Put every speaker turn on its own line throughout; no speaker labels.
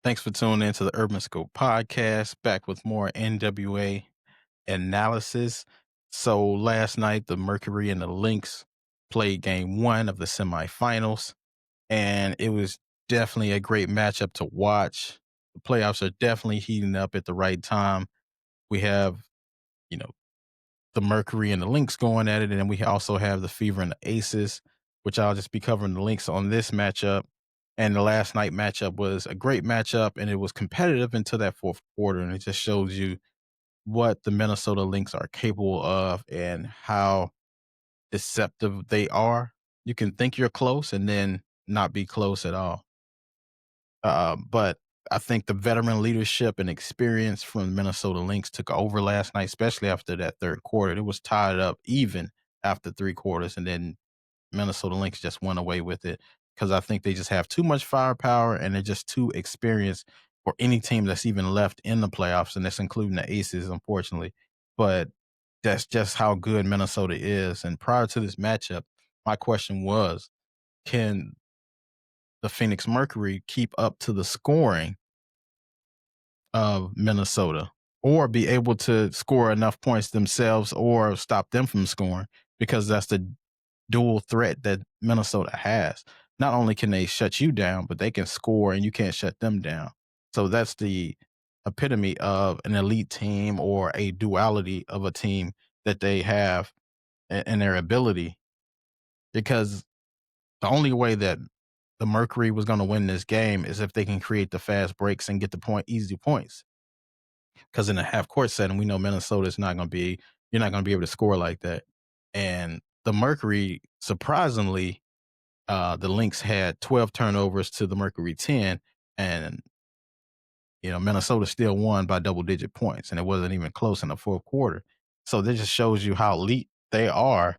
Thanks for tuning in to the Urban Scope podcast. Back with more NWA analysis. So last night, the Mercury and the Lynx played game one of the semifinals, and it was definitely a great matchup to watch. The playoffs are definitely heating up at the right time. We have, you know, the Mercury and the Lynx going at it, and then we also have the Fever and the Aces, which I'll just be covering the Lynx on this matchup. And the last night matchup was a great matchup, and it was competitive until that fourth quarter, and it just shows you what the Minnesota Lynx are capable of and how deceptive they are. You can think you're close and then not be close at all. But I think the veteran leadership and experience from the Minnesota Lynx took over last night, especially after that third quarter. It was tied up even after three quarters, and then Minnesota Lynx just went away with it because I think they just have too much firepower and they're just too experienced for any team that's even left in the playoffs, and that's including the Aces, unfortunately. But that's just how good Minnesota is. And prior to this matchup, my question was, can the Phoenix Mercury keep up to the scoring of Minnesota or be able to score enough points themselves or stop them from scoring? Because that's the dual threat that Minnesota has. Not only can they shut you down, but they can score and you can't shut them down. So that's the epitome of an elite team or a duality of a team that they have in their ability. Because the only way that the Mercury was going to win this game is if they can create the fast breaks and get the easy points. Because in a half court setting, we know Minnesota is not going to be, you're not going to be able to score like that. And the Mercury, surprisingly, the Lynx had 12 turnovers to the Mercury 10, and Minnesota still won by double-digit points, and it wasn't even close in the fourth quarter. So this just shows you how elite they are,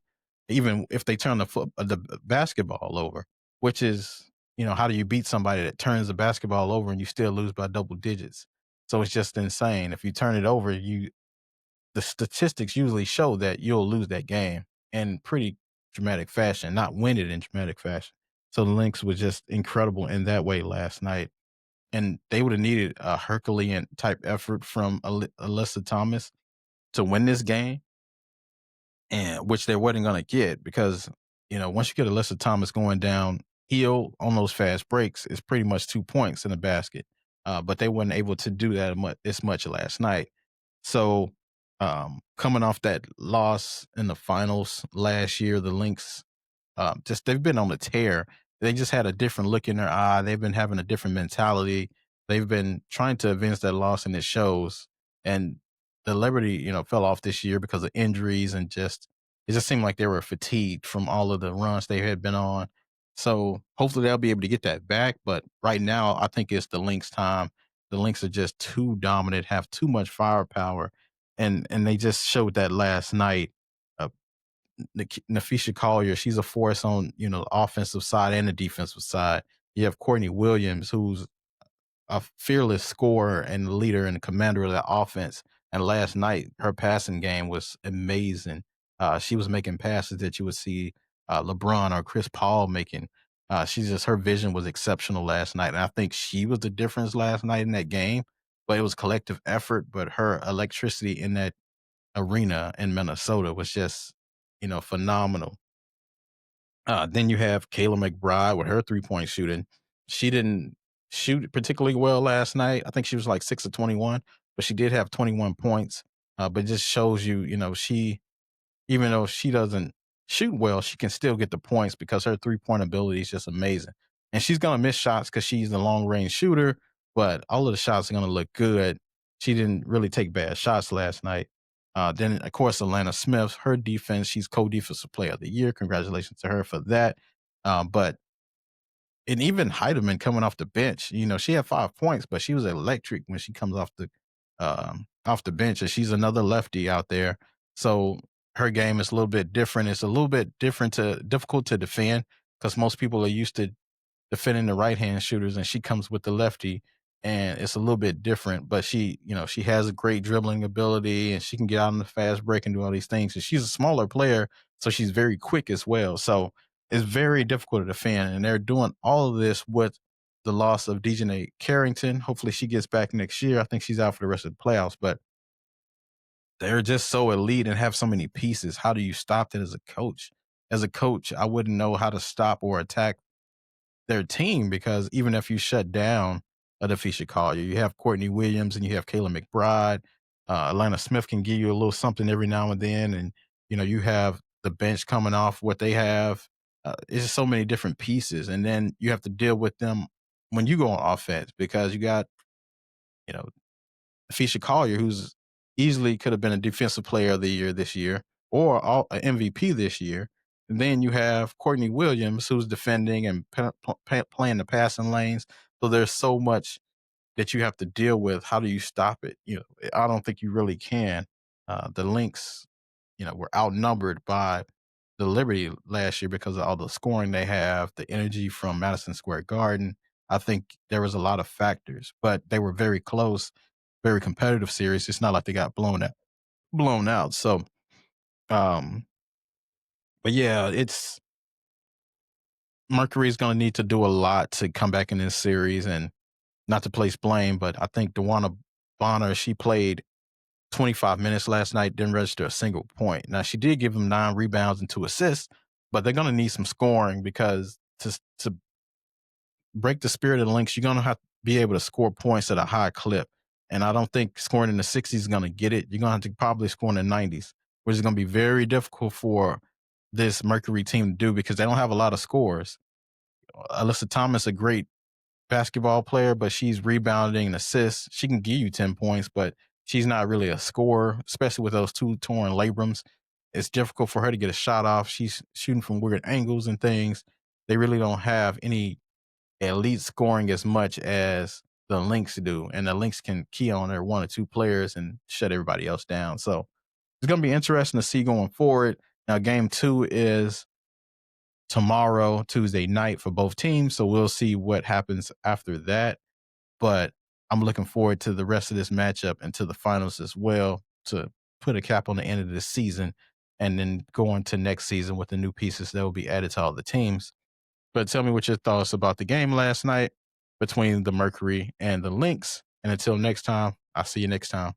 even if they turn the basketball over. Which is, how do you beat somebody that turns the basketball over and you still lose by double digits? So it's just insane. If you turn it over, the statistics usually show that you'll lose that game in pretty dramatic fashion, not win it in dramatic fashion. So the Lynx was just incredible in that way last night. And they would have needed a Herculean type effort from Alyssa Thomas to win this game, and which they wasn't going to get because, once you get Alyssa Thomas going down heel on those fast breaks, it's pretty much 2 points in the basket. But they weren't able to do that as much last night. So, coming off that loss in the finals last year, the Lynx, just they've been on a tear. They just had a different look in their eye. They've been having a different mentality. They've been trying to avenge that loss, and it shows. And the Liberty, fell off this year because of injuries and just it just seemed like they were fatigued from all of the runs they had been on. So hopefully they'll be able to get that back. But right now, I think it's the Lynx time. The Lynx are just too dominant, have too much firepower, and they just showed that last night. Uh, Nafisha Collier, she's a force on the offensive side and the defensive side. You have Courtney Williams, who's a fearless scorer and leader and commander of that offense. And last night, her passing game was amazing. She was making passes that you would see LeBron or Chris Paul making. Her vision was exceptional last night. And I think she was the difference last night in that game. But it was collective effort. But her electricity in that arena in Minnesota was just, phenomenal. Then you have Kayla McBride with her 3-point shooting. She didn't shoot particularly well last night. I think she was like 6 of 21, but she did have 21 points. But it just shows you, she, even though she doesn't shoot well, she can still get the points because her 3-point ability is just amazing. And she's going to miss shots because she's a long range shooter, but all of the shots are going to look good. She didn't really take bad shots last night. Then, of course, Atlanta Smith, her defense, she's co-defensive player of the year. Congratulations to her for that. But and even Heidemann coming off the bench, she had 5 points, but she was electric when she comes off the bench, and she's another lefty out there. So her game is a little bit different. It's a little bit difficult to defend because most people are used to defending the right hand shooters, and she comes with the lefty, and it's a little bit different. But she has a great dribbling ability, and she can get out in the fast break and do all these things. And she's a smaller player, so she's very quick as well. So it's very difficult to defend, and they're doing all of this with the loss of Dejanay Carrington. Hopefully she gets back next year. I think she's out for the rest of the playoffs, but they're just so elite and have so many pieces. How do you stop that as a coach? As a coach, I wouldn't know how to stop or attack their team because even if you shut down a Defisha Collier, you have Courtney Williams and you have Kayla McBride. Atlanta Smith can give you a little something every now and then, and you have the bench coming off what they have. It's just so many different pieces, and then you have to deal with them when you go on offense because you got you know Fisher Collier, who's easily could have been a defensive player of the year this year or an MVP this year. And then you have Courtney Williams, who's defending and playing the passing lanes. So there's so much that you have to deal with. How do you stop it? I don't think you really can. The Lynx, were outnumbered by the Liberty last year because of all the scoring they have, the energy from Madison Square Garden. I think there was a lot of factors, but they were very close, very competitive series. It's not like they got blown out. So, um, but yeah, it's Mercury's going to need to do a lot to come back in this series, and not to place blame, but I think Dewana Bonner, she played 25 minutes last night, didn't register a single point. Now, she did give them 9 rebounds and 2 assists, but they're going to need some scoring because to break the spirit of the Lynx, you're going to have to be able to score points at a high clip. And I don't think scoring in the 60s is going to get it. You're going to have to probably score in the 90s, which is going to be very difficult for this Mercury team to do because they don't have a lot of scores. Alyssa Thomas, a great basketball player, but she's rebounding and assists. She can give you 10 points, but she's not really a scorer, especially with those 2 torn labrums. It's difficult for her to get a shot off. She's shooting from weird angles and things. They really don't have any elite scoring as much as the Lynx do. And the Lynx can key on their 1 or 2 players and shut everybody else down. So it's going to be interesting to see going forward. Now, game 2 is tomorrow, Tuesday night for both teams. So we'll see what happens after that. But I'm looking forward to the rest of this matchup and to the finals as well to put a cap on the end of this season and then go on to next season with the new pieces that will be added to all the teams. But tell me what your thoughts about the game last night between the Mercury and the Lynx. And until next time, I'll see you next time.